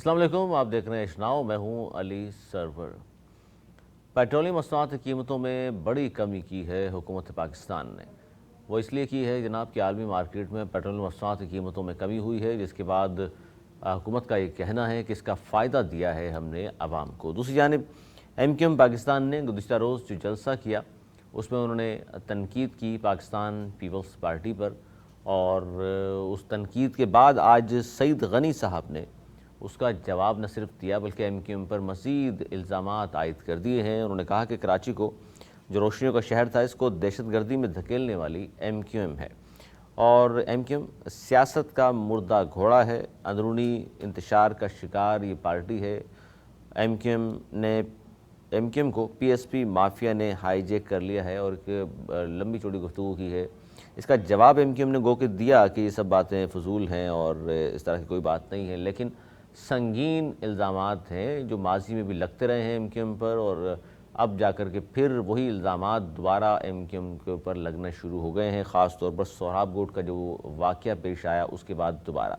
अस्सलाम वालेकुम, आप देख रहे हैं इश्नाओ, मैं हूं अली सरवर। पेट्रोलियम मसनूआत की कीमतों में बड़ी कमी की है हुकूमत पाकिस्तान ने। वो इसलिए की है जनाब कि आलमी मार्केट में पेट्रोलियम मसनूआत की कीमतों में कमी हुई है, जिसके बाद हुकूमत का ये कहना है कि इसका फ़ायदा दिया है हमने आवाम को। दूसरी जानिब MQM पाकिस्तान ने गुज़िश्ता रोज़ जो जलसा किया उसमें उन्होंने तनकीद की पाकिस्तान पीपल्स पार्टी पर, और उस तनकीद के बाद आज सईद गनी साहब ने उसका जवाब न सिर्फ दिया बल्कि MQM पर मज़ीद इल्ज़ामात आयद कर दिए हैं। उन्होंने कहा कि कराची को, जो रोशनियों का शहर था, इसको दहशतगर्दी में धकेलने वाली MQM है और MQM सियासत का मुर्दा घोड़ा है, अंदरूनी इंतशार का शिकार ये पार्टी है। MQM को PSP माफिया ने हाईजैक कर लिया है और एक लंबी चौड़ी गुफ्तगू की है। इसका जवाब MQM ने गो के दिया कि ये सब बातें फजूल हैं और इस तरह की कोई बात नहीं है, लेकिन संगीन इल्ज़ामात हैं जो माजी में भी लगते रहे हैं MQM पर, और अब जाकर के फिर वही इल्ज़ामात दोबारा MQM के ऊपर लगना शुरू हो गए हैं। ख़ास तौर पर सोहराब का जो वाक़या पेश आया उसके बाद दोबारा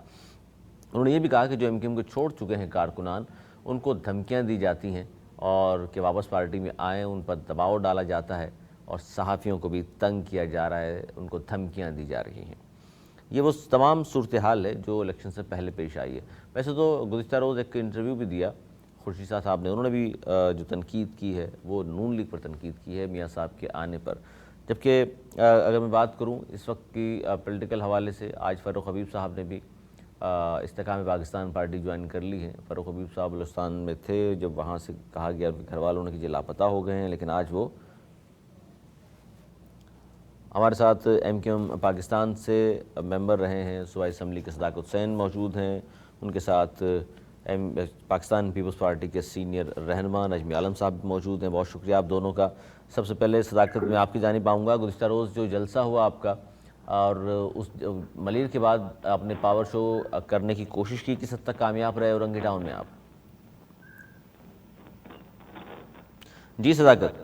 उन्होंने ये भी कहा कि जो MQM को छोड़ चुके हैं कारकुनान, उनको धमकियाँ दी जाती हैं और कि वापस पार्टी में आएँ, उन पर दबाव डाला जाता है और सहाफ़ियों को भी तंग किया जा रहा है, उनको धमकियाँ दी जा रही हैं। ये वो तमाम सूरत हाल है जो इलेक्शन से पहले पेश आई है। वैसे तो गुज़िश्ता रोज़ एक इंटरव्यू भी दिया खुर्शीद साहब ने, उन्होंने भी जो तनकीद की है वो नून लीग पर तनकीद की है मियाँ साहब के आने पर। जबकि अगर मैं बात करूँ इस वक्त की पॉलिटिकल हवाले से, आज फ़ारूक हबीब साहब ने भी इस्तेकाम पाकिस्तान पार्टी ज्वाइन कर ली है। फ़ारूक हबीब साहब बलूचिस्तान में थे जब वहाँ से कहा गया उनके घर वालों ने कि ये लापता हो गए हैं, लेकिन आज वो हमारे साथ MQM पाकिस्तान से मेंबर रहे हैं। सूबाई असम्बली के सदाकत हुसैन मौजूद हैं, उनके साथ पाकिस्तान पीपल्स पार्टी के सीनियर रहनुमा नजमी आलम साहब मौजूद हैं। बहुत शुक्रिया आप दोनों का। सबसे पहले सदाकत में आपकी जानिब आऊँगा। गुज़िश्ता रोज़ जो जलसा हुआ आपका और उस मलीर के बाद आपने पावर शो करने की कोशिश की, किस हद तक कामयाब रहे औरंगी टाउन में आप? जी सदाकत।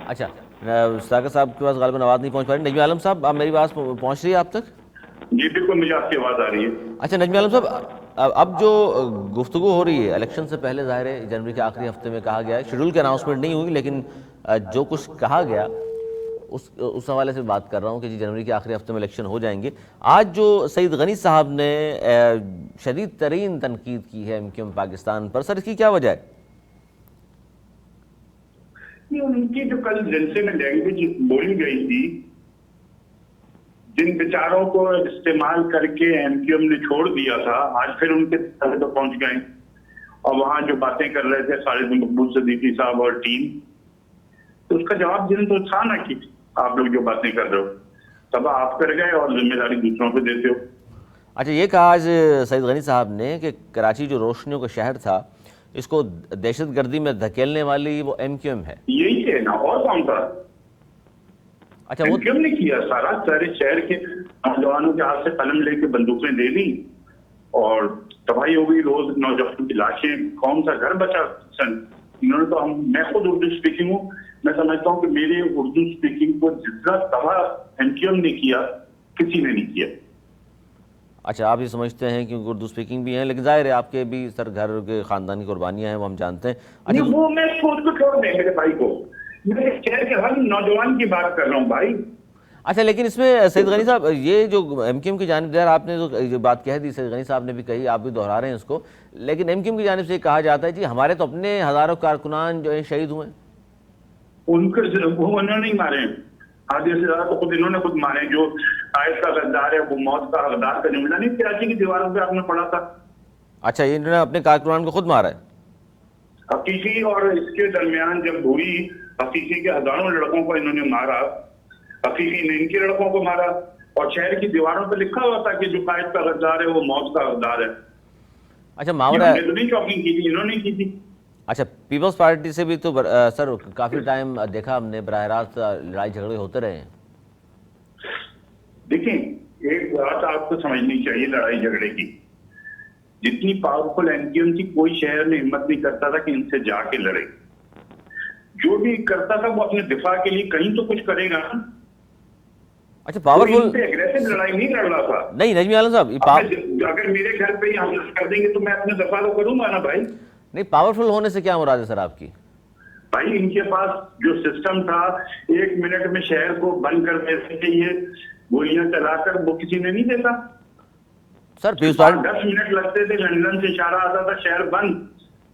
अच्छा, सदाकत साहब के पास गालिबन आवाज़ नहीं पहुंच पा रही। नजमी आलम साहब, आप मेरी बात पहुंच रही है आप तक? जी बिल्कुल, मुझे आपकी आवाज़ आ रही है। अच्छा नजमी आलम साहब, अब जो गुफ्तगू हो रही है इलेक्शन से पहले, ज़ाहिर है जनवरी के आखिरी हफ्ते में कहा गया है, शेड्यूल की अनाउंसमेंट नहीं हुई, लेकिन जो कुछ कहा गया उस हवाले से बात कर रहा हूँ कि जी जनवरी के आखिरी हफ्ते में इलेक्शन हो जाएंगे। आज जो सईद गनी साहब ने शदीद तरीन तनकीद की है MQM पाकिस्तान पर, सर इसकी क्या वजह है? उनकी जो कल जलसे में लैंग्वेज बोली गई थी, जिन विचारों को इस्तेमाल करके MQM ने छोड़ दिया था, आज फिर उनके तहत तो पहुंच गए और वहां जो बातें कर रहे थे खालिद मकबूल सिद्दीकी साहब और टीम, तो उसका जवाब देने तो था ना कि आप लोग जो बातें कर रहे हो तब आप कर गए और जिम्मेदारी दूसरों पे देते हो। अच्छा, ये कहा आज सईद गनी साहब ने कि कराची जो रोशनियों का शहर था, इसको दहशतगर्दी में धकेलने वाली वो MQM है। यही है ना, और कौन था? अच्छा, वो MQM ने किया सारे शहर के नौजवानों के हाथ से कलम लेके बंदूकें ले ली और तबाही हो गई। रोज नौजवान की लाशें, कौन सा घर बचा सन? इन्होंने तो मैं खुद उर्दू स्पीकिंग हूँ, मैं समझता हूँ कि मेरे उर्दू स्पीकिंग को जितना तबाह MQM ने किया, किसी ने नहीं किया। अच्छा, आप ये समझते हैं कि उर्दू स्पीकिंग भी हैं, लेकिन जाहिर है आपके भी सर घर के ख़ानदानी कुर्बानियाँ हैं, वो हम जानते हैं। अच्छा, नहीं, वो मैं सोच को छोड़ दें मेरे भाई को, मैं शहर के हर नौजवान की बात कर रहा हूँ भाई। अच्छा, लेकिन इसमें सईद गनी साहब, ये जो MQM की जानिब, आपने जो बात कह दी, सईद गनी साहब ने भी कही, आप भी दोहरा रहे हैं उसको, लेकिन MQM की जानिब से कहा जाता है जी हमारे तो अपने हज़ारों कारकुनान जो है शहीद हुए। उन्होंने नहीं मारे, आधे से ज्यादा तो खुद इन्होंने खुद मारे। जो आयत का गद्दार है वो मौत का हकदार का जुमला नहीं कराची की दीवारों पे आपने पढ़ा था? अच्छा, ये इन्होंने अपने कारकुनान को खुद मारा है। हकीकी और इसके दरमियान जब हुई, हकीकी के हजारों लड़कों को इन्होंने मारा, हकीकी ने इनके लड़कों को मारा और शहर की दीवारों पे लिखा हुआ था कि जो कायद का गद्दार है वो मौत का हकदार है। अच्छा, मामला हमने तो नहीं चौकिंग की थी, इन्होंने की थी। अच्छा, पीपल्स पार्टी से भी तो सर काफ़ी टाइम देखा हमने बराह रास्त लड़ाई झगड़े होते रहे हैं। देखिए, एक बात आपको समझनी चाहिए लड़ाई झगड़े की, जितनी पावरफुल MQM थी, कोई शहर में हिम्मत नहीं करता था कि इनसे जाके लड़े। जो भी करता था वो अपने दिफा के लिए कहीं तो कुछ करेगा ना। अच्छा, पावरफुल एग्रेसिव लड़ाई नहीं लड़ रहा था। नहीं नजमी आलम साहब, अगर मेरे घर पे ही हमला कर देंगे तो मैं अपने दफा तो करूंगा ना भाई। नहीं, पावरफुल होने से क्या मुराद है सर आपकी? भाई इनके पास जो सिस्टम था, 1 मिनट में शहर को बंद कर देते थे, ये गोलियां चलाकर, वो किसी ने नहीं देखा सर। 10 मिनट लगते थे, लंदन से इशारा आता था शहर बंद,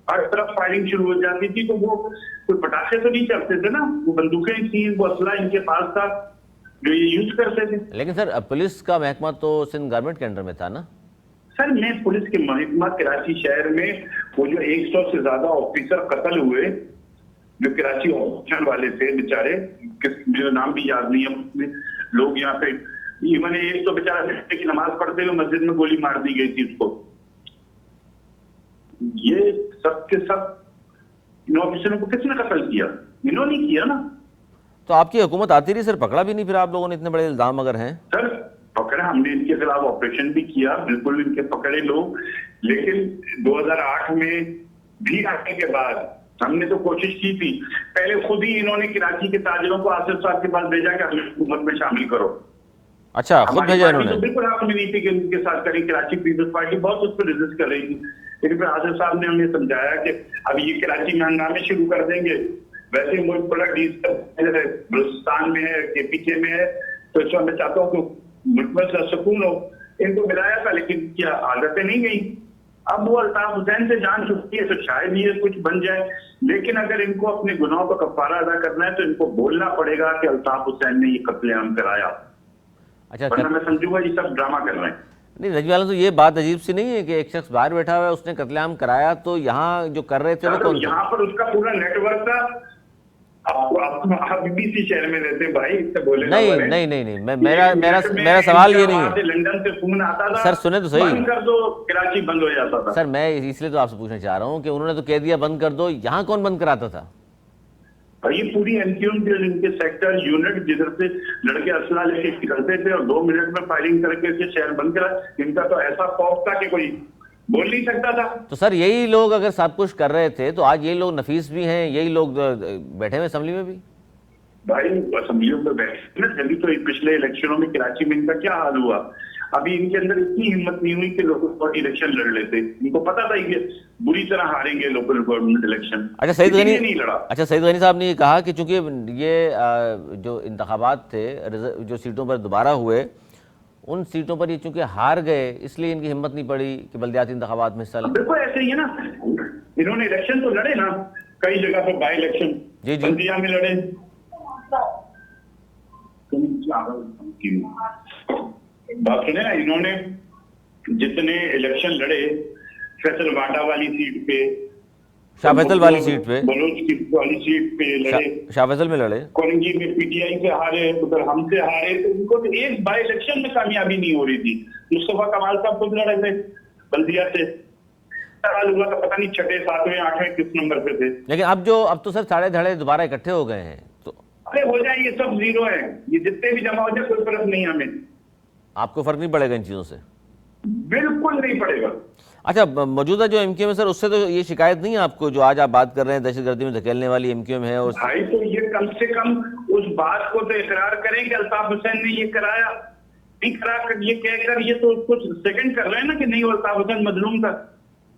हर तरफ फायरिंग शुरू हो जाती थी। तो वो कोई पटाखे तो नहीं चलते थे ना, वो बंदूकें थी, वो असला इनके पास था जो ये यूज करते थे। लेकिन सर पुलिस का महकमा तो सिंध गवर्नमेंट के अंडर में था ना? सर मैं पुलिस के महकमा कराची शहर में वो जो 100 से ज्यादा ऑफिसर कत्ल हुए जो कराची ऑपरेशन वाले थे बेचारे, मेरा नाम भी याद नहीं है, लोग यहाँ पे, इवन एक तो बेचारा की नमाज पढ़ते हुए मस्जिद में गोली मार दी गई थी उसको। ये सब के सब इन ऑफिसरों को किसने कत्ल किया? इन्होंने किया ना। तो आपकी हुकूमत आती रही सर, पकड़ा भी नहीं फिर आप लोगों ने? इतने बड़े इल्जाम अगर हैं सर, पकड़ा हमने, इनके खिलाफ ऑपरेशन भी किया, बिल्कुल इनके पकड़े लोग। लेकिन 2008 में भी आने के बाद हमने तो कोशिश की थी, पहले खुद ही इन्होंने कराची के ताजिरों को आसिफ साहब के पास भेजा कि अपनी हुकूमत में शामिल करो। अच्छा, खुद भेजा इन्होंने? तो बिल्कुल आपने नहीं थी कि उनके साथ करी, कराची पीपल्स पार्टी बहुत उस पर रेजिस्ट कर रही थी, लेकिन फिर आसिफ साहब ने हमें समझाया कि अब ये कराची में हंगामे शुरू कर देंगे, वैसे मुल्क बड़ा बलूचिस्तान में है, केपीके में है, तो इसमें मैं चाहता हूँ कि मुल्क में सुकून हो। इनको मिलाया था लेकिन क्या आदतें नहीं गई। अब वो अल्ताफ हुसैन से जान चुकी है तो शायद ये कुछ बन जाए, लेकिन अगर इनको अपने गुनाहों का कफारा अदा करना है तो इनको बोलना पड़ेगा कि अल्ताफ हुसैन ने ये कत्लेआम कराया। अच्छा, वरना मैं समझूंगा ये सब ड्रामा कर रहे हैं। नहीं नजमी आलम, तो ये बात अजीब सी नहीं है कि एक शख्स बाहर बैठा हुआ है, उसने कत्लेआम कराया, तो यहाँ जो कर रहे थे वो कौन? यहाँ पर उसका पूरा नेटवर्क था। आप बीबीसी शहर में रहते हैं भाई, इससे बोले नहीं नहीं नहीं नहीं, मेरा सवाल ये नहीं है। लंदन से फोन आता था, सर सुने तो सही, बंद कर दो, कराची बंद हो जाता था। सर मैं इसलिए तो आपसे पूछना चाह रहा हूँ कि उन्होंने तो कह दिया बंद कर दो, यहाँ कौन बंद कराता था? ये पूरी एमक्यूएम के इनके सेक्टर यूनिट जिधर से लड़के असला लेके निकलते थे और 2 मिनट में फायरिंग करके इसे शहर बंद करा, इनका तो ऐसा खौफ था कि कोई बोल नहीं सकता था। तो सर यही लोग अगर सब कुछ कर रहे थे तो आज यही लोग नफीस भी हैं, यही लोग बैठे हुए असेंबली में भी। भाई असेंबलियों में बैठे ना, जल्दी तो पिछले इलेक्शनों में कराची में इनका क्या हाल हुआ, अभी इनके अंदर इतनी हिम्मत नहीं हुई कि लोगों को इलेक्शन लड़ लेते। इनको पता था कि बुरी तरह हारेंगे लोकल गवर्नमेंट इलेक्शन। अच्छा सईद गनी नहीं लड़ा। अच्छा सईद गनी साहब ने ये कहा कि चूंकि ये जो इंतखाबात थे, जो सीटों पर दोबारा हुए, उन सीटों पर ये चूंकि हार गए इसलिए इनकी हिम्मत नहीं पड़ी कि बल्दियाती इंतखाबात में हिस्सा लें। बिल्कुल ऐसे ही है ना, इन्होंने इलेक्शन तो लड़े ना, कई जगह पर बाई इलेक्शन जी बल्दिया में लड़े। बात सुने ना, इन्होंने जितने इलेक्शन लड़े, फैसल वाटा वाली सीट पे, शाह फैसल वाली सीट पे, बलोच की वाली सीट पे लड़े, शाह फैसल में लड़े, कोरंगी में पीटीआई से हारे, उधर हमसे हारे, तो उनको तो एक बाई इलेक्शन में कामयाबी नहीं हो रही थी। मुस्तफा कमाल साहब खुद लड़े थे बल्दिया से, सवाल हुआ तो पता नहीं 6, 7, 8 किस नंबर पे थे। लेकिन अब तो सर सारे धड़े दोबारा इकट्ठे हो गए हैं, तो अरे हो जाए, ये सब जीरो है, ये जितने भी जमा हो जाए कोई फर्क नहीं हमें। आपको फर्क नहीं पड़ेगा इन चीजों से? बिल्कुल नहीं पड़ेगा। अच्छा, मौजूदा जो एमक्यूएम है सर, उससे तो ये शिकायत नहीं है आपको, जो आज आप बात कर रहे हैं दहशतगर्दी में धकेलने वाली एमक्यूएम है? और भाई तो ये कम से कम उस बात को तो इकरार करें कि अल्ताफ हुसैन ने ये कराया, नहीं करा कर ये कहकर ये तो उसको सेकंड कर रहे हैं ना कि नहीं अल्ताफ हुसैन मजलूम था।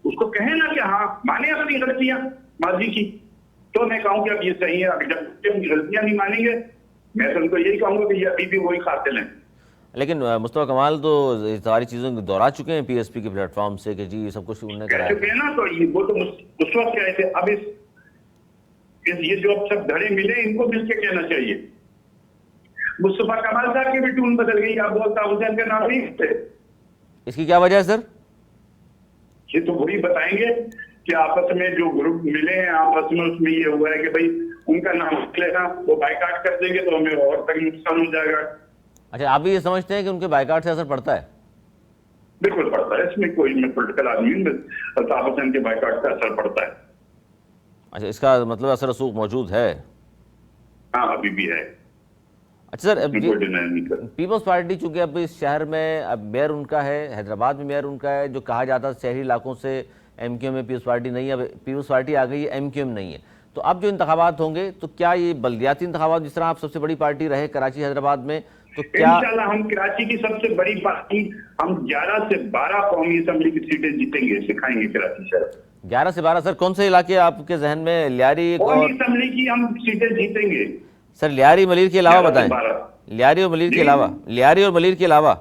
उसको कहें ना कि हाँ माने अपनी गलतियां माजी की, तो मैं कहूँ कि अब ये सही है। अगर जब गलतियां नहीं मानेंगे, मैं तो उनको यही कहूंगा कि ये अभी भी वही कातिल हैं। लेकिन मुस्तफा कमाल तो सारी चीज़ों को दोहरा चुके हैं पीएसपी के प्लेटफॉर्म से कि जी ये सब कुछ उन्होंने कह चुके हैं ना, तो ये वो तो उस वक्त कहे थे। अब ये जो अब सब धड़े मिले, इनको मिलकर कहना चाहिए। मुस्तफा कमाल साहब की भी टून बदल गई, आप बोलता हुसैन के नाम नहीं थे। इसकी क्या वजह है सर? ये तो वही बताएंगे कि आपस में जो ग्रुप मिले हैं, आपस में उसमें ये हुआ है कि भाई उनका नाम लेना, वो बाइकाट कर देंगे तो हमें और तक नुकसान हो जाएगा। अच्छा, आप भी ये समझते हैं कि उनके बाइकाट से असर पड़ता है? बिल्कुल पड़ता है, इसमें कोई मैं पॉलिटिकल आदमी हूं, अल्ताफ हुसैन के बाइकाट का असर पड़ता है। अच्छा, इसका मतलब असर रसूख मौजूद है? हाँ अभी भी है। अच्छा सर, पीपल्स पार्टी चूंकि अब इस शहर में अब मेयर उनका है, हैदराबाद में मेयर उनका है, जो कहा जाता है शहरी इलाकों से एमक्यूएम में पीपल्स पार्टी नहीं है, अब पीपल्स पार्टी आ गई है, एमक्यूएम नहीं है। तो अब जो इंतखाबात होंगे तो क्या ये बल्दियाती इंतखाबात, जिस तरह आप सबसे बड़ी पार्टी रहे कराची हैदराबाद में, तो क्या इंशाल्लाह हम कराची की सबसे बड़ी पार्टी, हम 11 से 12 कौमी असेंबली की सीटें जीतेंगे, सिखाएंगे कराची शहर। 11 से 12 सर कौन से इलाके आपके जहन में? लियारी कौमी और असेंबली की हम सीटें जीतेंगे। सर लियारी मलीर के अलावा 11 से बताएं, 12 लियारी और मलीर के जी। अलावा, लियारी और मलीर के अलावा।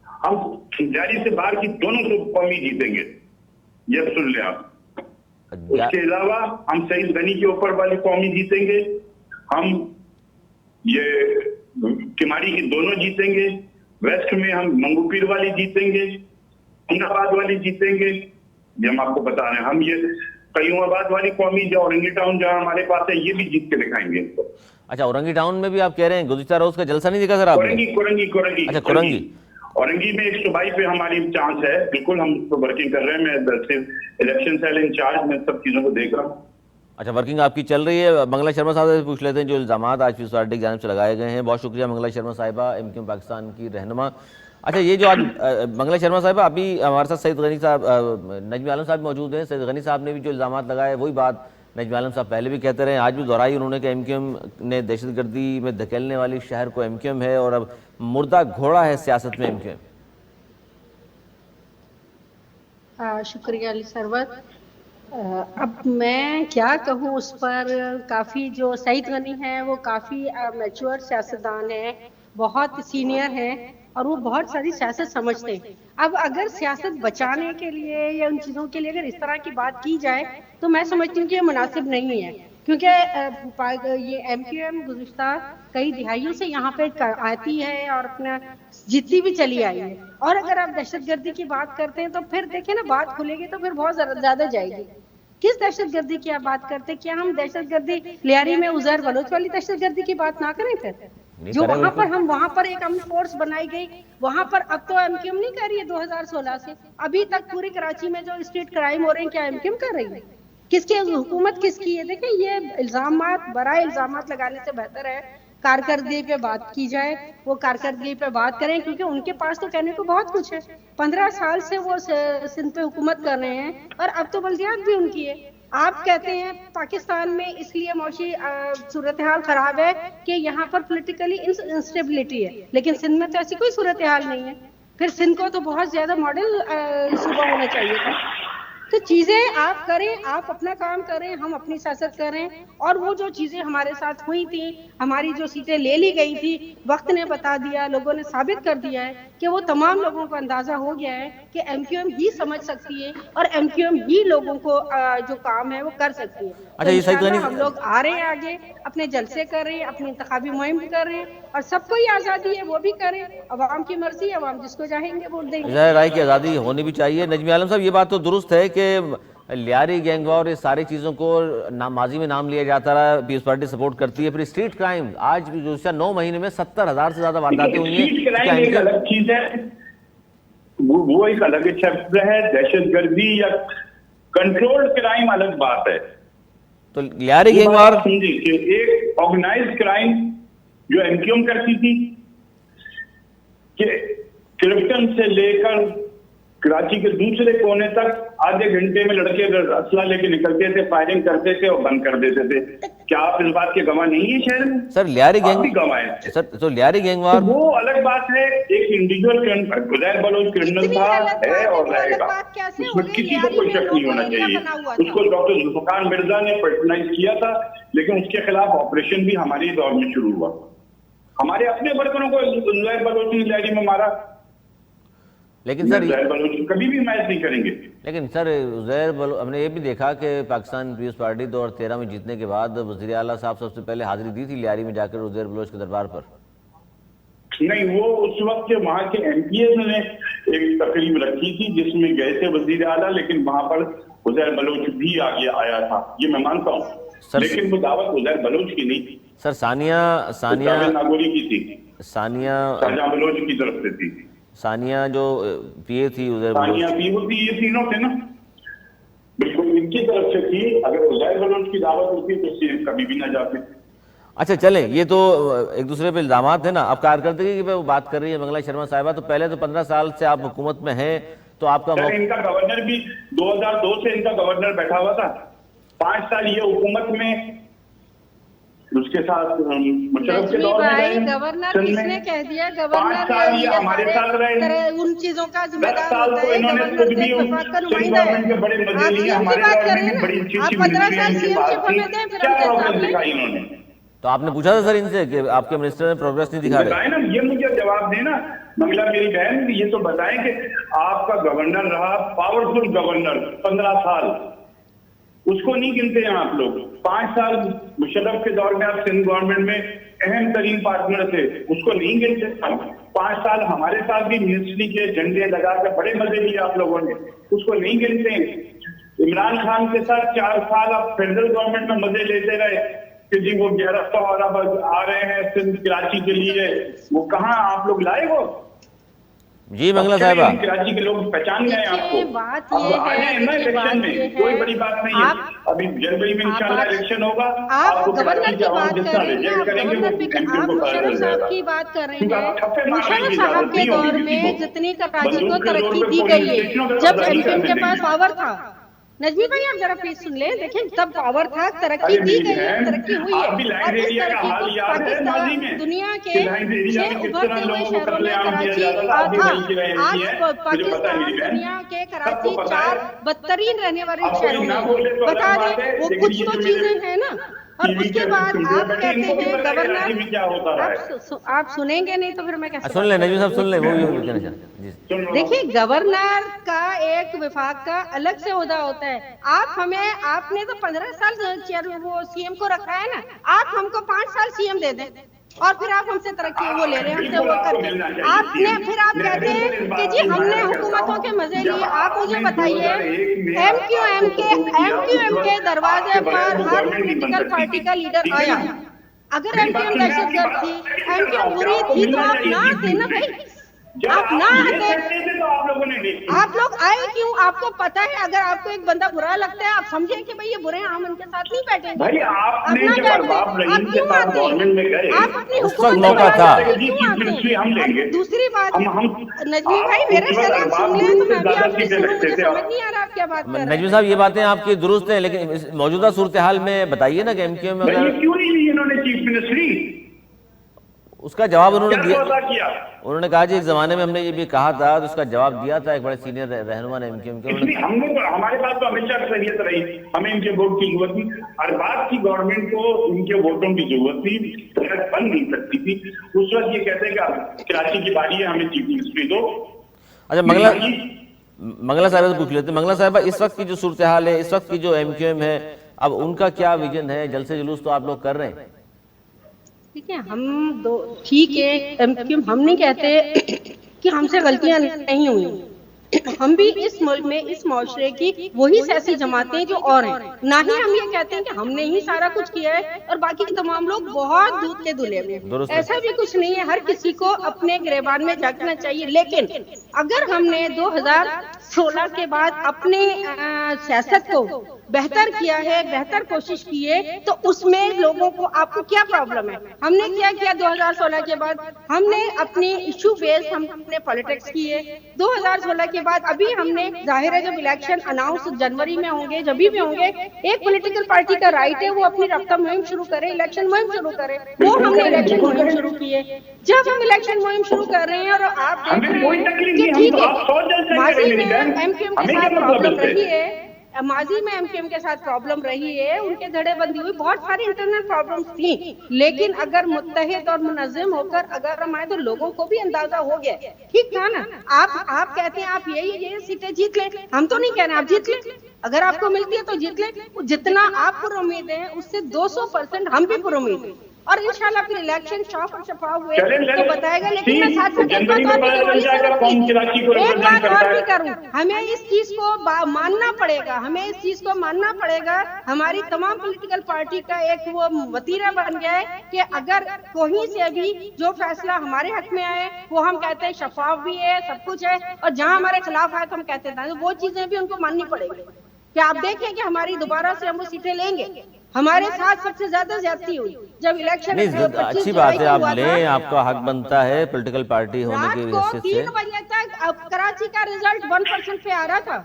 हम जारी से बाहर की दोनों से कौमी जीतेंगे, ये सुन लें आप। उसके अलावा हम सईद गनी के ऊपर वाली कौमी जीतेंगे, हम ये किमाड़ी की दोनों जीतेंगे, वेस्ट में हम मंगूपीर वाली जीतेंगे, अहमदाबाद वाली जीतेंगे, ये हम आपको बता रहे हैं। हम ये कयूमाबाद वाली कौमी जो औरंगी टाउन जहां हमारे पास है, ये भी जीत के दिखाएंगे इनको। अच्छा, औरंगी टाउन में भी आप कह रहे हैं, गुज़िश्ता रोज का जलसा नहीं देखा सर आपने? कोरंगी कोरंगी कोरंगी अच्छा, कोरंगी। औरंगी में 122 पे हमारी चांस है, बिल्कुल हम तो वर्किंग कर रहे हैं। मैं इलेक्शन सेल इंचार्ज, मैं सब चीजों को देख रहा हूँ। अच्छा, वर्किंग आपकी चल रही है। मंगला शर्मा साहब से पूछ लेते हैं, जो इल्जामात आज पीपल्स पार्टी की जानिब से लगाए गए हैं। बहुत शुक्रिया मंगला शर्मा साहिबा, MQM पाकिस्तान की रहनुमा। अच्छा, ये जो आज मंगला शर्मा साहिबा, अभी हमारे साथ सईद गनी साहब, नजमी आलम साहब मौजूद हैं। सईद गनी साहब ने भी जो इल्जामात लगाए, वही बात नजमी आलम साहब पहले भी कहते रहे, आज भी दोहराई उन्होंने कि MQM ने दहशतगर्दी में धकेलने वाली शहर को MQM है, और अब मुर्दा घोड़ा है सियासत में MQM। शुक्रिया अली सरवर। अब मैं क्या कहूँ उस पर। काफ़ी जो सईद गनी है वो काफ़ी मैच्योर सियासतदान है, बहुत सीनियर है, और वो बहुत सारी सियासत समझते हैं। अब अगर सियासत बचाने के लिए या उन चीज़ों के लिए अगर इस तरह की बात की जाए तो मैं समझती हूँ कि ये मुनासिब नहीं है, क्योंकि ये MQM गुज़िश्ता कई दिहाइयों से यहाँ पे आती है और अपना जीतती भी चली आई है। और अगर आप दहशतगर्दी की बात करते हैं तो फिर देखिए ना, बात खुलेगी तो फिर बहुत ज्यादा जाएगी। किस दहशतगर्दी की आप बात करते हैं? क्या हम दहशतगर्दी लियारी में उजैर बलोच वाली दहशतगर्दी की बात ना करें? फिर जो वहां पर एक अमन फोर्स बनाई गई, वहां पर अब तो MQM नहीं कर रही है 2016 से अभी तक पूरी कराची में जो स्ट्रीट क्राइम हो रहे हैं, क्या MQM कर रही है? किसकी हुकूमत किसकी है? देखिए, ये इल्जामात, बड़ा इल्जामात लगाने से बेहतर है कारकर्दगी पे बात की जाए। वो कारकर्दगी पे बात करें, क्योंकि उनके पास तो कहने को बहुत कुछ है। 15 साल से वो सिंध पे हुकूमत कर रहे हैं, और अब तो बल्दियात भी उनकी है। आप कहते हैं पाकिस्तान में इसलिए मौशी सूरत हाल खराब है कि यहाँ पर पॉलिटिकली इंस्टेबिलिटी है, लेकिन सिंध में तो ऐसी कोई सूरत हाल नहीं है। फिर सिंध को तो बहुत ज्यादा मॉडल सूबा होना चाहिए था। तो चीजें आप करें, आप अपना काम करें, हम अपनी सियासत करें। और वो जो चीजें हमारे साथ हुई थी, हमारी जो सीटें ले ली गई थी, वक्त ने बता दिया, लोगों ने साबित कर दिया है कि वो तमाम लोगों को अंदाजा हो गया है कि MQM ही समझ सकती है और MQM ही लोगों को जो काम है वो कर सकती है। अच्छा, ये सही तो हम लोग आ रहे हैं आगे, अपने जलसे कर रहे हैं, अपनी इंतखाबी मुहिम भी कर रहे हैं, और सबको ही आजादी है, वो भी करें। अवाम की मर्जी, अवाम जिसको चाहेंगे वोट देंगे। राय की आज़ादी होनी भी चाहिए। नजमी आलम साहब, ये बात तो दुरुस्त है कि लियारी गैंग वॉर, ये सारी चीज़ों को माजी में नाम लिया जाता रहा, पीपल्स पार्टी सपोर्ट करती है, फिर स्ट्रीट क्राइम आज भी गुज़श्ता 9 महीने में 70,000 से ज़्यादा वारदातें हुई हैं। एक अलग चीज है, वो एक अलग शब्द है। दहशतगर्दी या कंट्रोल्ड क्राइम अलग बात है। तो लियारी गैंग वॉर समझिए कि एक ऑर्गेनाइज्ड क्राइम जो MQM करती थी, कि क्रिप्टन से लेकर कराची के दूसरे कोने तक आधे घंटे में लड़के असला लेके निकलते थे, फायरिंग करते थे और बंद कर देते थे। क्या आप इस बात के गवाह नहीं है शहर में? सर लियारी गैंग भी गवाह है सर, तो लियारी गैंग वॉर वो अलग बात है। एक इंडिविजुअल उजैर बलोच क्रिमिनल था, है और रहेगा, उसमें किसी को कोई शक नहीं होना चाहिए। उसको डॉक्टर जुल्फिकार मिर्जा ने पर्सनलाइज किया था, लेकिन उसके खिलाफ ऑपरेशन भी हमारे दौर में शुरू हुआ। हमारे अपने वर्करों को उजैर बलोच ने लियारी में मारा, लेकिन सर कभी भी मैच नहीं करेंगे। लेकिन सर उज़ैर बलोच, हमने ये भी देखा कि पाकिस्तान पीपल्स पार्टी 2013 में जीतने के बाद वज़ीर आला साहब सबसे पहले हाजिरी दी थी लियारी में जाकर उज़ैर बलोच के दरबार पर। नहीं, वो उस वक्त के वहां के MPs ने एक तकरीब रखी थी जिसमें गए थे वज़ीर आला, लेकिन वहां पर उज़ैर बलोच भी आगे आया था, ये मैं मानता हूँ, लेकिन वो दावत उज़ैर बलोच की नहीं थी। सर सानिया नागौरी की थी, सानिया शाहजहां बलोच की तरफ से थी। सानिया जो PA थी उज़ैर सानिया भी होती, ये तीनों थे ना, बिल्कुल इनकी तरफ से थी। अगर उज़ैर बलोच की दावत होती तो सीएम कभी भी ना जाते। अच्छा चलें, ये तो एक दूसरे पे इल्जामात है ना। अब कारकर्दगी की बात कर रही है मंगला शर्मा साहिबा, तो पहले तो 15 साल से आप हुकूमत में हैं, तो आपका इनका गवर्नर भी 2002 से इनका गवर्नर बैठा हुआ था, 5 साल ये हुकूमत में उसके साथ मुशर्रफ के नजमी दौर में भाई, रहे, गवर्नर सन किसने में कह दिया? 5 गवर्नर साल ये हमारे साथ रहे, उन चीजों का 10 जिम्मेदार साल होता तो है, इन्होंने गवर्नर खुद तो भी एक विभाग का स्टेट नुमाइंदा गवर्नमेंट के है। बड़े मजे आप लिए, सीएम की हमारे बात गवर्नमेंट करें में ना, बड़ी अच्छी आप अच्छी 15 मिनिस्ट्रियां साल इनके सीएमशिप पास थी, हमें दें, फिर क्या हम कैसे प्रॉब्लम आप दिखाई लें? इन्होंने? तो आपने पूछा था सर इनसे कि आपके मिनिस्टर में प्रोग्रेस नहीं दिखा रहे? बताए ना, ये मुझे जवाब देना मंगला मेरी बहन, ये तो बताएं कि आपका गवर्नर रहा पावरफुल गवर्नर 15 साल, उसको नहीं गिनते हैं आप लोग। 5 साल मुशर्रफ के दौर में आप सिंध गवर्नमेंट में अहम तरीन पार्टनर थे, उसको नहीं गिनते। 5 साल हमारे साथ भी मिनिस्ट्री के झंडे लगा कर बड़े मजे लिए आप लोगों ने, उसको नहीं गिनते। इमरान खान के साथ 4 साल आप फेडरल गवर्नमेंट में मजे लेते रहे कि जी वो 1100 और अब आ रहे हैं सिंध कराची के लिए, वो कहाँ आप लोग लाए वो? जी मंगला साहिबा, कराची के लोग पहचान गए आपको। बात अब ये आ जाए ना है, इलेक्शन में, कोई बड़ी बात नहीं है। अभी जनवरी में इंशाल्लाह इलेक्शन होगा, आप आपको गवर्नर कराची की के आवाम बात जितना करें, रिजेक्ट करेंगे वो आप एमपीओ को पता मुशर्रफ चल साहब जाएगा। की बात कर रहे क्योंकि आप हैं। ठप्पे मारने मुशर्रफ की साहब इजाजत के नहीं होगी दौर किसी में को। जितनी कराची को बंदूक के जोर तरक्की पे दी पोलिंग गई है, स्टेशनों पे जब कब्जा नहीं एमपीएम करने के पास देंगे। पावर था, नजमी भाई आप जरा प्लीज सुन लें, देखें तब पावर था, तरक्की अरे दी मेरी गई है, बहन, तरक्की हुई है। आप भी लैंड और इस एरिया का तरक्की हाल को याद है माजी में? दुनिया के कि लैंड एरिया 6 में किस उभरते तरह हुए लोगों को शहरों में कत्लेआम किया कराची जाता था, आप भी था। वहीं की रहती आज हैं, मुझे पता है पाकिस्तान मेरी बहन। दुनिया के सबको कराची पता है। 4 बदतरीन रहने वाले अब शहरों कोई में ना बोले तो बता अलग बात दें, है, वो लेकिन कुछ ये तो जो मेरे चीजें हैं ना। और टीवी उसके के बाद स्टूडियो आप बैठे कहते इनको भी हैं पता है गवर्नर, कराची में क्या होता रहा है। आप सुनेंगे नहीं तो फिर मैं कैसे सुन ले नजमी साहब, सुन ले, वो भी कहना चाहते हैं। सुन लो। देखिए, गवर्नर का एक विभाग का अलग से ओहदा होता है। आप हमें, आपने तो 15 साल चेयर वो सीएम को रखा है ना, आप हमको 5 साल सीएम दे दें और फिर आप हमसे तरक्की वो ले रहे हैं, हमसे वो करके आपने, फिर आप कहते हैं कि जी हमने हुकूमतों के मजे लिए। आप मुझे बताइए, एमक्यूएम के दरवाजे पर हर पॉलिटिकल पार्टी का लीडर आया। अगर एमक्यूएम दहशतगर्द थी, एमक्यूएम बुरी थी, तो आप ना आते ना भाई, आप ना आते। तो आप लोगों ने नहीं। आप लोग आए क्यों? आपको पता है अगर आपको एक बंदा बुरा लगता है, आप समझे कि भाई ये बुरे हैं, हम उनके साथ नहीं बैठेंगे। भाई आपने आप जब ना अरबाब बैठते, रहीम आप के क्यों साथ आते? गवर्नमेंट में गए, आप अपनी उस वक्त हुकूमत मौका था। क्यों आते? हम लेंगे। दूसरी बात, हम नजमी भाई मेरे से आप सुन लें तो मैं भी आपसे सुनूं, मुझे समझ नहीं आ रहा आप क्या बात कर रहे नजमी हैं। साहब, ये बातें आपकी दुरुस्त हैं, लेकिन इस मौजूदा सूरत हाल में बताइए ना कि एमक्यूएम में भाई ये अगर क्यों नहीं ली इन्होंने चीफ मिनिस्ट्री? उसका जवाब उन्होंने क्या दिया। सौदा किया? उन्होंने कहा जी एक जमाने में हमने ये भी कहा था, तो उसका जवाब दिया था एक बड़े सीनियर रहनुमा ने एमक्यूएम के। इसलिए हमने तो, हमारे पास तो हमेशा अक्सरियत रही, हमें इनके वोट की जरूरत थी। अरबाब की गवर्नमेंट को इनके वोटों की जरूरत थी, बन नहीं सकती थी। उस वक्त ये कहते कि कराची की बारी है, हमें चीफ मिनिस्ट्री दो। अच्छा मंगला साहिबा से पूछ लेते हैं। मंगला साहिबा, इस वक्त की जो सूरत हाल है, इस वक्त की जो एमक्यूएम है, अब उनका क्या विजन है? जलसे जुलूस तो आप लोग कर रहे हैं, ठीक है, हम दो ठीक है, एमक्यूएम हम नहीं कहते कि हमसे गलतियां नहीं हुई। हम भी इस मुल्क में इस माशरे की वही सियासी जमातें जो और हैं, ना ही हम ये कहते हैं कि हमने ही सारा कुछ किया है और बाकी के तमाम लोग बहुत दूध के धुले में। ऐसा भी कुछ नहीं है, हर किसी को अपने गिरेबान में झांकना चाहिए। लेकिन अगर हमने 2016 के बाद अपने सियासत को बेहतर किया है, बेहतर कोशिश की है, तो उसमें लोगों को, आपको क्या प्रॉब्लम है? हमने क्या किया 2016 के बाद? हमने अपनी इशू बेस्ड हमने पॉलिटिक्स की है। 2016 के बाद अभी हमने, जाहिर है जब इलेक्शन अनाउंस जनवरी में होंगे, जब भी होंगे, एक पॉलिटिकल पार्टी का राइट है वो अपनी रफ्तार मुहिम शुरू करे, इलेक्शन मुहिम शुरू करे। वो हमने इलेक्शन मुहिम शुरू की है। जब हम इलेक्शन मुहिम शुरू कर रहे हैं और आप देख रहे हैं कि ठीक है, माजी में एमक्यूएम के साथ प्रॉब्लम रही है, माजी में एमक्यूएम के साथ प्रॉब्लम रही है, उनके धड़ेबंदी हुई, बहुत सारी इंटरनल प्रॉब्लम्स थी। लेकिन अगर मुत्तहिद और मुनज़्ज़म होकर अगर हम आए तो लोगों को भी अंदाजा हो गया, ठीक था ना? आप कहते हैं आप ये सीटें जीत लें, हम तो नहीं कह रहे आप जीत लें, अगर आपको मिलती है तो जीत लें। जितना आप पर उम्मीद है उससे 200% हम भी पर उम्मीद है, और इंशाल्लाह फिर इलेक्शन साफ और शफाफ हुए तो बताएगा। लेकिन मैं साथ साथ एक बात और भी करूं, हमें इस चीज को मानना पड़ेगा, हमें इस चीज को मानना पड़ेगा। हमारी तमाम पॉलिटिकल पार्टी का एक वो वतीरा बन गया है कि अगर कहीं से भी जो फैसला हमारे हक में आए वो हम कहते हैं शफाफ भी है, सब कुछ है, और जहां हमारे खिलाफ आए तो हम कहते हैं, तो वो चीजें भी उनको माननी पड़ेगी कि आप देखें कि हमारी दोबारा से हम वो सीटें लेंगे। हमारे साथ सबसे ज्यादा ज्यादती हुई जब इलेक्शन। अच्छी बात है, आप लें, आपका हक बनता है पॉलिटिकल पार्टी होने की हैसियत से। 3 बजे तक अब कराची का रिजल्ट 1% पे आ रहा था,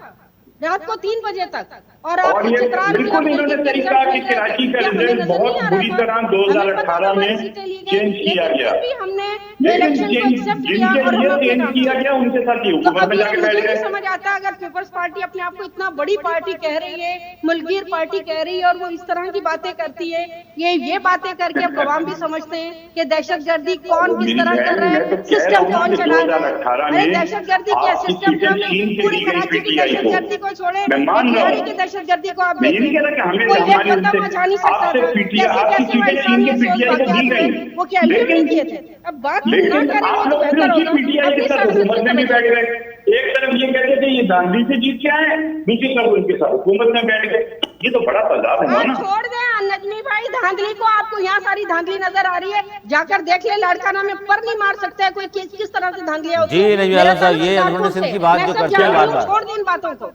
रात को 3 बजे तक। और और आपने ये चित्राल बिल्कुल इन्होंने सही कहा कि कराची का रिजल्ट बहुत बुरी तरह 2018 में चेंज किया गया, हमने लेकिन इलेक्शन को एक्सेप्ट किया जिनके और हम लिए अपने चेंज काम किया किए। गया उनके साथ ही तो हुकूमत में अभी जाके बैठ मुझे नहीं गए। समझ आता, अगर पीपल्स पार्टी अपने आप को इतना बड़ी पार्टी कह रही है, मुल्कीर पार्टी कह रही है, और वो इस तरह की बातें करती है, ये बातें करके अब गवाम भी समझते हैं कि दहशतगर्दी कौन किस मेरी तरह कर बहन, रहा मैं तो है, कह रहा सिस्टम हूँ कौन कि चला रहा है। 2018 अरे में दहशतगर्दी क्या आपकी सिस्टम सीटें कम है, छीन के पूरे दी गई कराची की पीटीआई को। दहशतगर्दी को छोड़े, मैं मान रहा बिहारी हूँ, की दहशतगर्दी को आप मैं ये नहीं देखें, कह रहा कि हमें कोई एक हमारी बंदा वहां जा नहीं सकता आपसे था। पीटीआई कैसे आपकी कैसे वो सीटें छीन के इंसानियत सोच पीटीआई को दी वाकयात हुए, गई, वो क्या अभी नहीं किए थे। अब बात ना लेकिन करें वो आप तो लोग फिर बेहतर उसी होगा, पीटीआई के अपनी साथ सियासत हुकूमत की में भी तरफ बैठ जाए। गए। एक तरफ ये कहते थे ये धांधली से जीत के आए, दूसरी तरफ उनके साथ हुकूमत में बैठ गए। ये तो बड़ा तजाद हुआ आप ना। छोड़ दें नजमी भाई धांधली को, आपको यहाँ सारी धांधली नजर आ रही है, जाकर देख ले लड़काना में पर नहीं मार सकता है कोई, किस तरह से धांधलियां होती जी है। नजमी मेरा आलम साहब, ताल्लुक ये अंदरूनी सुल्तानपुर सिंध से, की बात मैं जो सब करते हैं जानती बार हूँ, बार, छोड़ दें इन बातों को।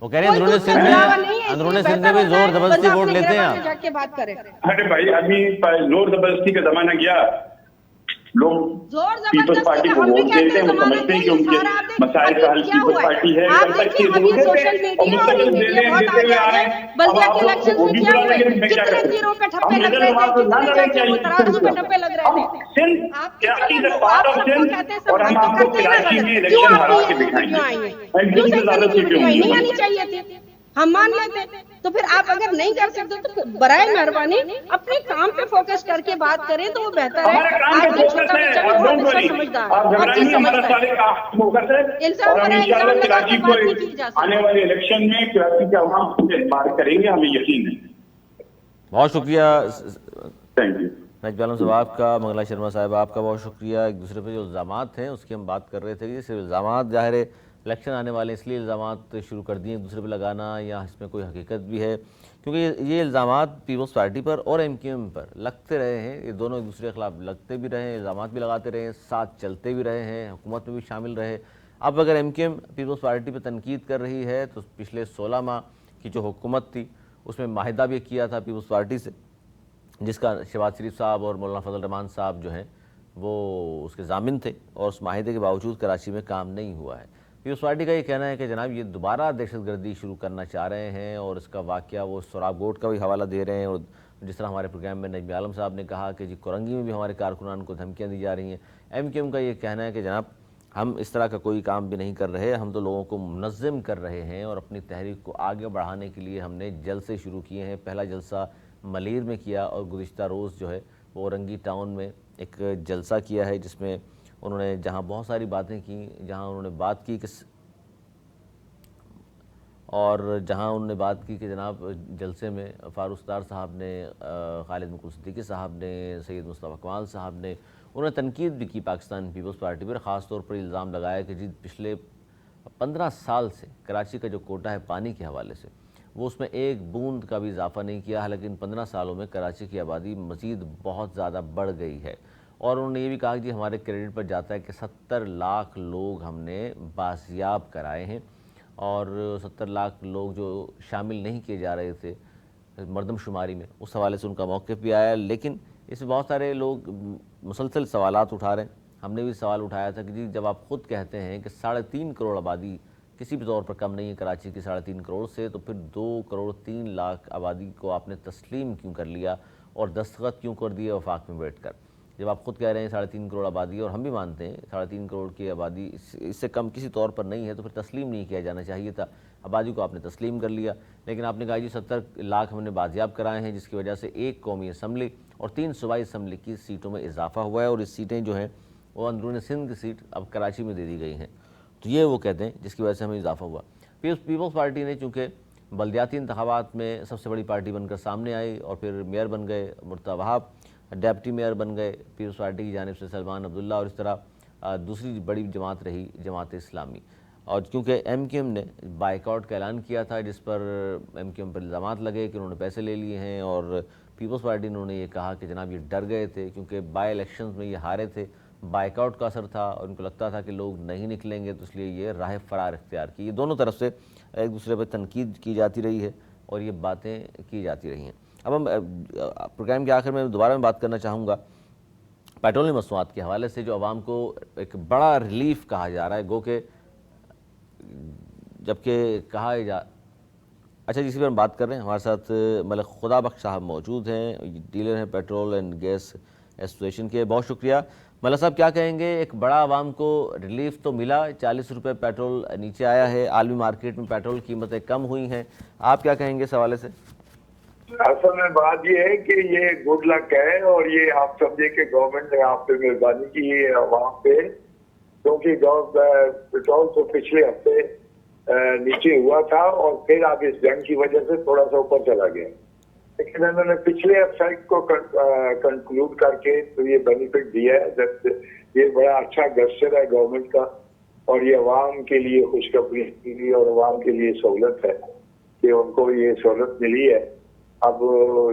वो कह रहे हैं कोई अंदरूनी दूध सिंध में में, मिलावा नहीं है, अंदरूनी इसलिए सिंध में भी बेहतर जोर होता है जबरदस्ती बंदा वोट अपने लेते हैं गिरबान में आप। जाके बात करे। अरे भाई अभी जोर जबरदस्ती का जमाना गया, लोग जोर पीपल्स जबरदस्ती पार्टी का को हम भी वोट कहते देते हैं हैं, वो जमाना समझते गया, हैं कि ये उनके सारा आप मसाइल अभी का हल क्या पीपल्स हुआ है। पार्टी है, आप कल तक देखिए ये अब ये जरूरत है सोशल और मीडिया और ये मुस्तकिल मीडिया बहुत देते आगे हुए आ आ रहे गए। हैं। अब बल्दिया आप के लोग इलेक्शन वो में भी क्या बुरा हुए, लगे, मैं क्या कितने कर सकता जीरो पे हूं। ठप्पे हम लग नजर रहे थे, नवाज को ना कितने लड़े जाके क्या वो तराजू पे ठप्पे लग रहे थे। सिंध आप कराची किसी इज को पार्ट आप ऑफ सबको सिंध, कहते हैं, सब और हम बात तो आपको करते हैं ना कराची में गलत। क्यों इलेक्शन आपकी हरा ये के न्यू वीडियो आई दिखाएंगे। है, क्यों सही ज्यादा तरीके सीटें वीडियो आई, होंगी नहीं हमारी। आनी चाहिए थी, हम मान लेते। तो फिर आप अगर नहीं कर सकते तो बराए मेहरबानी अपने काम पे फोकस करके बात करें तो वो बेहतर है। हमारे काम पे आपके फोकस छोटा है, बच्चा भी आप बहुत डोंट अच्छा वरी, समझदार आप है, हर घबराइए, चीज हमारा समझता सारे है। काम पे फोकस है। इल्जाम और हम पर इल्जाम इंशाल्लाह लगा कराची के को बात नहीं की जा सकती। आने वाले इलेक्शन में कराची के अवाम को पार करेंगे, हमें यकीन है। बहुत शुक्रिया थैंक यू। नजमी आलम साहब आपका, मंगला शर्मा साहब आपका बहुत शुक्रिया। एक दूसरे पे जो इल्ज़ामात हैं उसकी हम बात कर रहे थे कि सिर्फ इल्ज़ामात, ज़ाहिर है इलेक्शन आने वाले इसलिए इल्ज़ामात शुरू कर दिए एक दूसरे पे लगाना, या इसमें कोई हकीकत भी है, क्योंकि ये इल्ज़ामात पीपल्स पार्टी पर और MQM पर लगते रहे हैं। ये दोनों एक दूसरे के खिलाफ लगते भी रहे हैं, इल्ज़ामात भी लगाते रहे हैं, साथ चलते भी रहे हैं, हुकूमत में भी शामिल रहे। अब अगर MQM पीपल्स पार्टी पर तनकीद कर रही है तो पिछले 16 माह की जो हुकूमत थी उसमें माहिदा भी किया था पीपल्स पार्टी से, जिसका शहबाज शरीफ साहब और मौलाना फजल रहमान साहब जो हैं वो उसके जामिन थे, और उस माहिदे के बावजूद कराची में काम नहीं हुआ है। पीपल्स पार्टी का ये कहना है कि जनाब ये दोबारा दहशतगर्दी शुरू करना चाह रहे हैं, और इसका वाक़या वो सोराब गोट का भी हवाला दे रहे हैं, और जिस तरह हमारे प्रोग्राम में नजमी आलम साहब ने कहा कि जी कोरंगी में भी हमारे कारकुनान को धमकियाँ दी जा रही हैं। MQM का ये कहना है कि जनाब हम इस तरह का कोई काम भी नहीं कर रहे, हम तो लोगों को मुनज़्ज़म कर रहे हैं, और अपनी तहरीक को आगे बढ़ाने के लिए हमने जलसे शुरू किए हैं। पहला जलसा मलीर में किया, और गुज़िश्ता रोज़ जो है वो औरंगी टाउन में एक जलसा किया है, जिसमें उन्होंने जहाँ बहुत सारी बातें की, जहाँ उन्होंने बात की कि जनाब जलसे में फारूक सत्तार साहब ने, खालिद मुकुल सिद्दीकी साहब ने, सैयद मुस्तफ़ा कमाल साहब ने, उन्होंने तनकीद भी की पाकिस्तान पीपल्स पार्टी पर। ख़ास तौर पर इल्ज़ाम लगाया कि जी पिछले 15 साल से कराची का जो कोटा है पानी के हवाले से, वो उसमें एक बूंद का भी इजाफा नहीं किया। हालांकि इन 15 सालों में कराची की आबादी मज़ीद बहुत ज़्यादा बढ़ गई है, और उन्होंने ये भी कहा कि जी हमारे क्रेडिट पर जाता है कि 70 लाख लोग हमने बासियाब कराए हैं, और 70 लाख लोग जो शामिल नहीं किए जा रहे थे मरदमशुमारी में, उस हवाले से उनका मौक़िफ़ भी आया। लेकिन इसमें बहुत सारे लोग मुसलसल सवालात उठा रहे हैं। हमने भी सवाल उठाया था कि जी जब आप ख़ुद कहते हैं कि 3.5 करोड़ आबादी किसी भी तौर पर कम नहीं है कराची की 3.5 करोड़ से, तो फिर 2 करोड़ 3 लाख आबादी को आपने तस्लीम क्यों कर लिया और दस्तखत क्यों कर दिए वफाक में बैठ कर? जब आप खुद कह रहे हैं 3.5 करोड़ आबादी, और हम भी मानते हैं 3.5 करोड़ की आबादी इससे कम किसी तौर पर नहीं है, तो फिर तस्लीम नहीं किया जाना चाहिए था। आबादी को आपने तस्लीम कर लिया, लेकिन आपने कहा जी 70 लाख हमने बाजियाब कराए हैं, जिसकी वजह से 1 कौमी असम्बली और 3 सूबाई असम्बली की सीटों में इजाफा हुआ है, और इस सीटें जो हैं वो अंदरूनी सिंध की सीट अब कराची में दे दी गई हैं। तो ये वो कहते हैं जिसकी वजह से हमें इजाफा हुआ। पीपल्स पार्टी ने चूँकि बल्दियाती इंतखाबात में सबसे बड़ी पार्टी बनकर सामने आई, और फिर मेयर बन गए मुर्तज़ा वहाब, डेप्टी मेयर बन गए पीपल्स पार्टी की जानिब से सलमान अब्दुल्ला, और इस तरह दूसरी बड़ी जमात रही जमात इस्लामी। और क्योंकि MQM ने बाइकआउट का ऐलान किया था, जिस पर MQM पर इल्ज़ामात लगे कि उन्होंने पैसे ले लिए हैं, और पीपल्स पार्टी ने उन्होंने ये कहा कि जनाब ये डर गए थे क्योंकि बाई इलेक्शन में ये हारे थे, बाइकआउट का असर था, और उनको लगता था कि लोग नहीं निकलेंगे, तो इसलिए ये राह फ़रार इख्तियार की। ये दोनों तरफ से एक दूसरे पर तनकीद की जाती रही है, और ये बातें की जाती रही हैं। अब हम प्रोग्राम के आखिर में दोबारा मैं बात करना चाहूँगा पेट्रोलियम मसनूआत के हवाले से, जो आवाम को एक बड़ा रिलीफ कहा जा रहा है, गो के जबकि कहा अच्छा, जिस पर हम बात कर रहे हैं हमारे साथ मलिक खुदा बख्श साहब मौजूद हैं, डीलर हैं पेट्रोल एंड गैस एसोसिएशन के। बहुत शुक्रिया। मलिक साहब, क्या कहेंगे, एक बड़ा आवाम को रिलीफ तो मिला, 40 रुपये पेट्रोल नीचे आया है, आलमी मार्केट में पेट्रोल कीमतें कम हुई हैं, आप क्या कहेंगे इस हवाले से? असल में बात ये है कि ये गुड लक है और ये आप समझे कि गवर्नमेंट ने आप पे मेहरबानी की है आवाम पे, क्योंकि पेट्रोल तो पिछले हफ्ते नीचे हुआ था और फिर आप इस जंग की वजह से थोड़ा सा ऊपर चला गया, लेकिन उन्होंने पिछले इफेक्ट को कंक्लूड करके तो ये बेनिफिट दिया है। ये बड़ा अच्छा गेस्चर है गवर्नमेंट का और ये अवाम के लिए खुशखबरी और अवाम के लिए सहूलत है कि उनको ये सहूलत मिली है। अब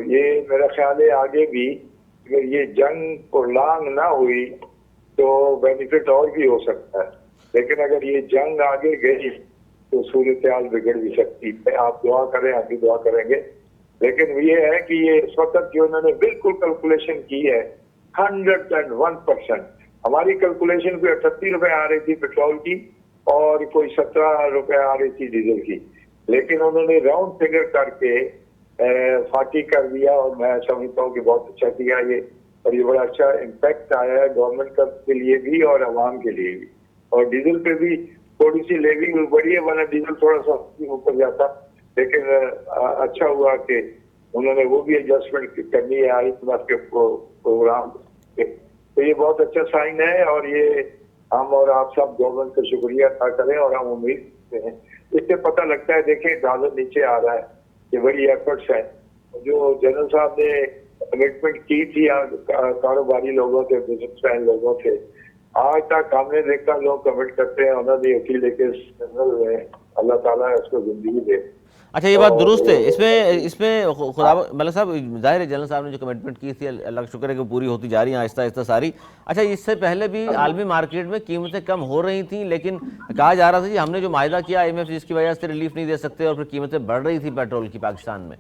ये मेरा ख्याल है आगे भी अगर ये जंग प्रोलॉन्ग ना हुई तो बेनिफिट और भी हो सकता है, लेकिन अगर ये जंग आगे गई तो सूरत हाल बिगड़ भी सकती है। आप दुआ करें, हम भी दुआ करेंगे, लेकिन ये है कि ये इस वक्त जो उन्होंने बिल्कुल कैलकुलेशन की है 101%। हमारी कैलकुलेशन कोई 38 रुपए आ रही थी पेट्रोल की और कोई 17 रुपए आ रही थी डीजल की, लेकिन उन्होंने राउंड फिगर करके 40 कर दिया और मैं समझता हूँ कि बहुत अच्छा किया ये, और ये बड़ा अच्छा इम्पैक्ट आया है गवर्नमेंट के लिए भी और अवाम के लिए भी। और डीजल पे भी थोड़ी सी लेविंग बढ़ी है, वरना डीजल थोड़ा सा ऊपर जाता, लेकिन अच्छा हुआ कि उन्होंने वो भी एडजस्टमेंट करनी है आईएमएफ के प्रोग्राम। तो ये बहुत अच्छा साइन है और ये हम और आप सब गवर्नमेंट का शुक्रिया अदा करें और हम उम्मीद करते हैं। इससे पता लगता है, देखें डॉलर नीचे आ रहा है, ये बड़ी एफर्ट्स है जो जनरल साहब ने कमिटमेंट की थी कारोबारी लोगों से, बिजनेसमैन लोगों से। आज तक हमने देखा लोग कमिट करते हैं, उन्होंने यकीन लेके अल्लाह ताला उसको जिंदगी दे। अच्छा, ये बात दुरुस्त है। इसमें खुदा मलिक साहब, जाहिर है जनरल साहब ने जो कमिटमेंट की थी अल्लाह का शुक्र है कि पूरी होती जा रही है आहिस्ता आहिस्ता सारी। अच्छा, इससे पहले भी आलमी मार्केट में कीमतें कम हो रही थी, लेकिन कहा जा रहा था कि हमने जो मायदा किया IMF जिसकी वजह से रिलीफ नहीं दे सकते और फिर कीमतें बढ़ रही थी पेट्रोल की पाकिस्तान में।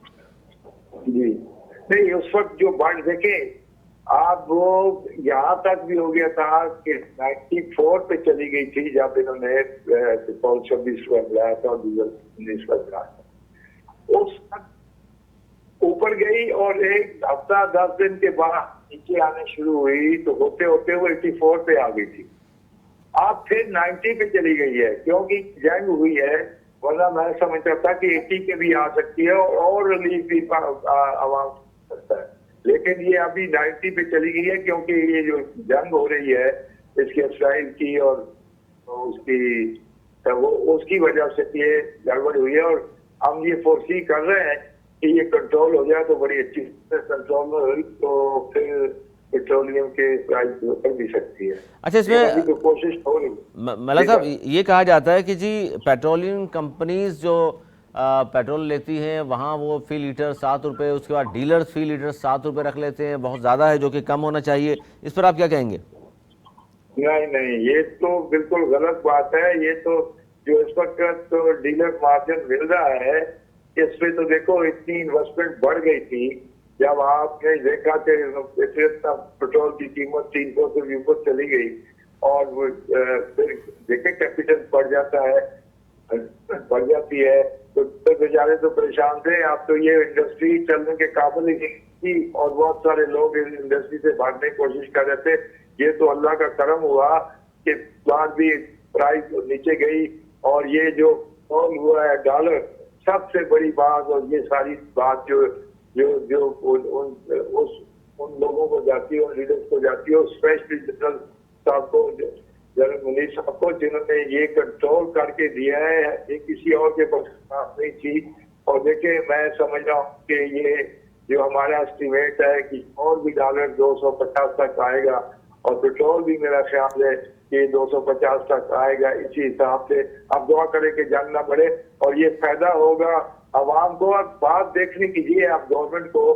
जी नहीं, उस वक्त जो बढ़ देखे आप, वो यहाँ तक भी हो गया था कि 94 पे चली गई थी जब इन्होंने पेट्रोल 26 रुपए मिलाया था और डीजल 19 रुपए मिलाया था। उस ऊपर गई और एक हफ्ता 10 दिन के बाद नीचे आने शुरू हुई, तो होते होते वो 84 पे आ गई थी। आप फिर 90 पे चली गई है क्योंकि जंग हुई है, वरना मैं समझता था कि 80 पे भी आ सकती है और रिलीफ भी आवाम सकता है, लेकिन ये अभी 90 पे चली गई है क्योंकि ये जो जंग हो रही है इसके इसराइल की और उसकी वजह से ये गड़बड़ हुई है। और हम ये फोर्सी कर रहे हैं कि ये कंट्रोल हो जाए तो बड़ी अच्छी कंट्रोल में हुई तो फिर पेट्रोलियम के प्राइस बढ़ भी सकती है। अच्छा, इसमें तो कोशिश हो रही है। मलिक साहब, ये कहा जाता है कि जी पेट्रोलियम कंपनीज जो पेट्रोल लेती हैं वहाँ वो फी लीटर 7 रुपये, उसके बाद डीलर्स फी लीटर 7 रुपये रख लेते हैं, बहुत ज़्यादा है जो कि कम होना चाहिए। इस पर आप क्या कहेंगे? नहीं, ये तो बिल्कुल गलत बात है। ये तो जो इस वक्त तो डीलर मार्जिन मिल रहा है, इस पे तो देखो इतनी इन्वेस्टमेंट बढ़ गई थी जब आपने देखा कि पेट्रोल की कीमत 300 से भी ऊपर चली गई और फिर देखे कैपिटल बढ़ जाता है, बढ़ जाती है, तो बेचारे तो परेशान थे। अब तो ये इंडस्ट्री चलने के काबिल ही थी और बहुत सारे लोग इस इंडस्ट्री से भागने की कोशिश कर रहे थे। ये तो अल्लाह का करम हुआ कि बाद भी प्राइस नीचे गई और ये जो फॉल हुआ है डॉलर, सबसे बड़ी बात, और ये सारी बात जो जो जो उन लोगों को जाती है, उन लीडर्स को जाती है, स्पेशली जनरल साहब को, जनरल मुनीर साहब को, जिन्होंने ये कंट्रोल करके दिया है, ये किसी और के पास नहीं थी। और देखिए मैं समझ रहा हूँ कि ये जो हमारा एस्टिमेट है कि और भी डॉलर 250 तक आएगा और पेट्रोल भी मेरा ख्याल है कि 250 तक आएगा। इसी हिसाब से आप दुआ करें कि जंग ना बढ़े और ये फायदा होगा अवाम को। अब बात देखने कीजिए आप गवर्नमेंट को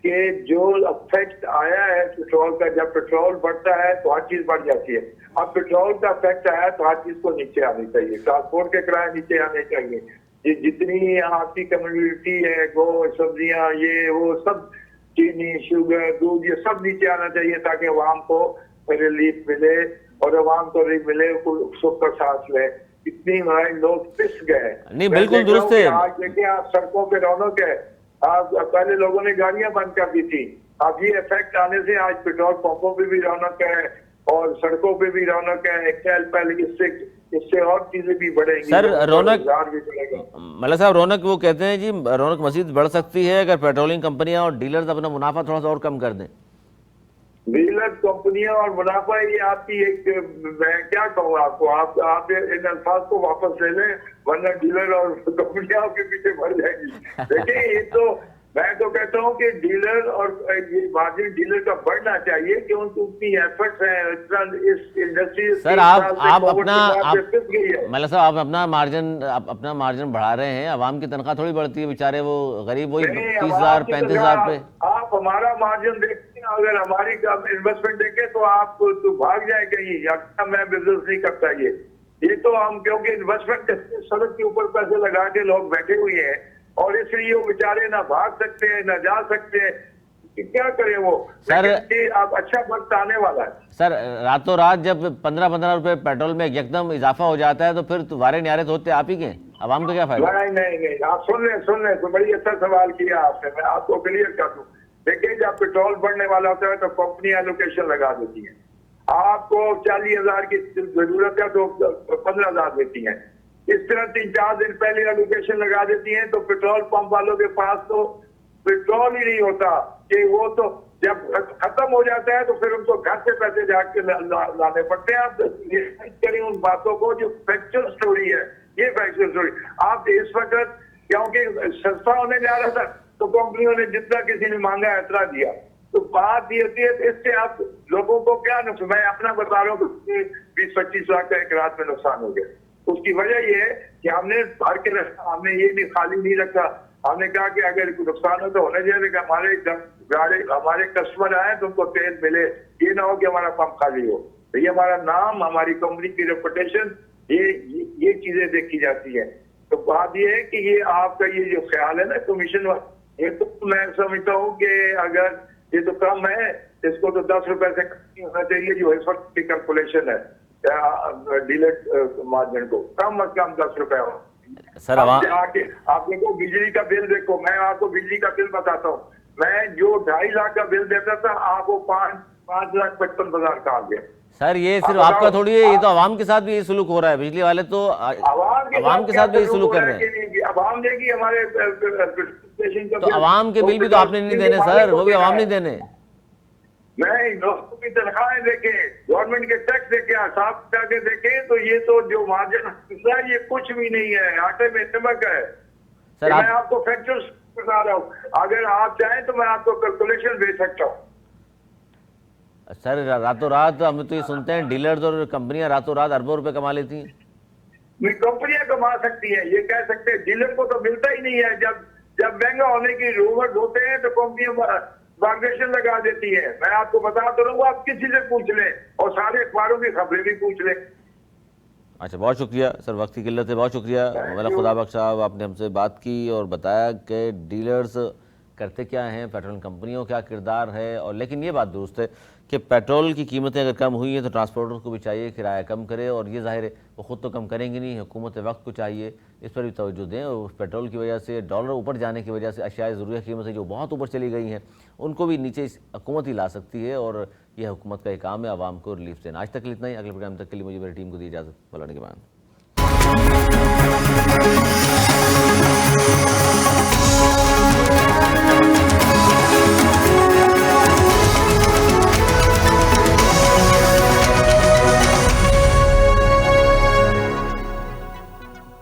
कि जो इफेक्ट आया है पेट्रोल का, जब पेट्रोल बढ़ता है तो हर चीज बढ़ जाती है। अब पेट्रोल का इफेक्ट आया तो हर चीज को नीचे आनी चाहिए, ट्रांसपोर्ट के किराए नीचे आने चाहिए, ये जितनी आपकी कम्युनिटी है, गो सब्जियां, ये वो सब, चीनी, शुगर, दूध, ये सब नीचे आना चाहिए ताकि अवाम को रिलीफ मिले और अवाम को रिलीफ मिले, सुख का सांस ले। इतनी हमारे लोग पिस गए। नहीं, मैं बिल्कुल देख रहा हूँ दुरुस्त है। कि आज देखिए आप सड़कों पे रौनक है। आप पहले लोगों ने गाड़ियां बंद कर दी थी, अब ये इफेक्ट आने से आज पेट्रोल पंपों पे भी रौनक है और सड़कों पे भी रौनक है। चहल पहल इससे और चीजें भी बढ़ेंगी। सर रौनक, रोजगार भी बढ़ेगा। मलिक साहब, रौनक वो कहते हैं जी, रौनक मजीद बढ़ सकती है अगर पेट्रोलिंग कंपनियां और डीलर्स अपना मुनाफा थोड़ा सा और कम कर दें। डीलर कंपनियां और मुनाफा, ये आपकी एक, मैं क्या कहूँ आपको, आप इन अल्फाज को वापस ले लें, वरना डीलर और कंपनियां आपके पीछे भर जाएगी। देखिए ये तो मैं तो कहता हूँ कि डीलर और ये मार्जिन डीलर का बढ़ना चाहिए, क्योंकि उनकी एफर्ट्स हैं इस इंडस्ट्री। सर आप अपना मतलब साहब आप अपना मार्जिन बढ़ा रहे हैं, आवाम की तनख्वाह थोड़ी बढ़ती है, बेचारे वो गरीब वही 30,000 35,000 पे। आप हमारा मार्जिन देखते हैं, अगर हमारी इन्वेस्टमेंट देखे तो आप तो भाग जाए कहीं, या मैं बिजनेस नहीं करता। ये तो हम, क्योंकि इन्वेस्टमेंट सड़क के ऊपर पैसे लगा के लोग बैठे हुए हैं और इसलिए वो बेचारे ना भाग सकते हैं ना जा सकते हैं, कि क्या करें वो। सर आप अच्छा वक्त आने वाला है। सर रातों रात जब 15-15 रुपए पेट्रोल में एकदम इजाफा हो जाता है तो फिर वारे न्यारे तो होते आप ही के, आवाम को क्या फायदा? नहीं, आप सुन ले तो बड़ी अच्छा सवाल किया आपने, मैं आपको क्लियर कर दूं। देखिए जब पेट्रोल बढ़ने वाला होता है तो कंपनी एलोकेशन लगा देती है, आपको 40,000 की जरूरत है तो 15,000 देती है। इस तरह 3-4 दिन पहले एलोकेशन लगा देती हैं, तो पेट्रोल पंप वालों के पास तो पेट्रोल ही नहीं होता कि वो तो जब खत्म हो जाता है तो फिर उनको घर से पैसे जाके लाने पड़ते हैं। आप करें उन बातों को जो फैक्चुअल स्टोरी है, ये फैक्चुअल स्टोरी। आप इस वक्त क्योंकि सस्ता होने जा रहा था तो कंपनियों ने जितना किसी ने मांगा इतना दिया, तो बात ये होती है, इससे आप लोगों को क्या नुकसान, मैं अपना बता रहा हूँ 20-25 लाख का एक रात में नुकसान हो गया। उसकी वजह ये है कि हमने भर के रखा, हमने ये नहीं खाली नहीं रखा। हमने कहा कि अगर नुकसान हो तो होने चाहिए, हमारे कस्टमर आए तो उनको तेल मिले, ये ना हो कि हमारा पंप खाली हो। तो ये हमारा नाम, हमारी कंपनी की रेपुटेशन, ये चीजें देखी जाती है। तो बात ये है कि ये आपका ये जो ख्याल है ना कमीशन, ये तो मैं समझता हूँ कि अगर ये तो कम है, इसको तो 10 रुपए से कम होना चाहिए जो इस वक्त की कैलकुलेशन है डीलर मार्जिन को, कम अज कम 10 रुपए हो। सर आप देखो बिजली का बिल देखो, मैं आपको बिजली का बिल बताता हूँ, मैं जो 2.5 लाख का बिल देता था आपको 5,55,000 का आ गया। सर ये सिर्फ आपका थोड़ी है, ये तो आवाम के साथ भी यही सुलूक हो रहा है। बिजली वाले तो आवाम के साथ भी यही सुलूक कर रहे हैं। आवाम देगी हमारे तो आवाम के बिल भी तो आपने नहीं देने सर, वो भी आवाम नहीं देने। नहीं, लोगों की तनख्वाहें देखे, गवर्नमेंट के टैक्स देखे, साफ जाके देखे, तो ये तो जो मार्जिन है ये कुछ भी नहीं है, आटे में नमक है। सर मैं आपको फैक्चुअल बता रहा हूँ, अगर आप चाहें तो मैं आपको कैलकुलेशन भेज सकता हूँ। सर रातों रात हम तो ये सुनते हैं डीलर्स और कंपनियां रातों रात अरबों रुपए कमा लेती हैं। कंपनियां कमा सकती हैं, ये कह सकते हैं, डीलर को तो मिलता ही नहीं है। जब महंगा होने की रूमर्स होते हैं तो कंपनियां वार्गेशन लगा देती है। मैं आपको बता तो रहा हूँ, आप किसी से पूछ लें और सारे अखबारों की खबरें भी पूछ लें। अच्छा, बहुत शुक्रिया सर, वक्त की किल्लत है, बहुत शुक्रिया। मतलब खुदाबख्श साहब, आपने हमसे बात की और बताया कि डीलर्स करते क्या हैं, पेट्रोल कंपनियों क्या किरदार है। और लेकिन ये बात दुरुस्त है कि पेट्रोल की कीमतें अगर कम हुई हैं तो ट्रांसपोर्टर को भी चाहिए किराया कम करे, और ये जाहिर है वो ख़ुद तो कम करेंगे नहीं, हुकूमत वक्त को चाहिए इस पर भी तवज्जो दें। और पेट्रोल की वजह से, डॉलर ऊपर जाने की वजह से अशियाए ज़रूरी कीमतें जो बहुत ऊपर चली गई हैं उनको भी नीचे हुकूमत ही ला सकती है, और यह हुकूमत का एक काम है आवाम को रिलीफ देना। आज तक इतना ही, अगले प्रोग्राम तक के लिए मुझे मेरी टीम को दी इजाज़त, बुलाने के बाद।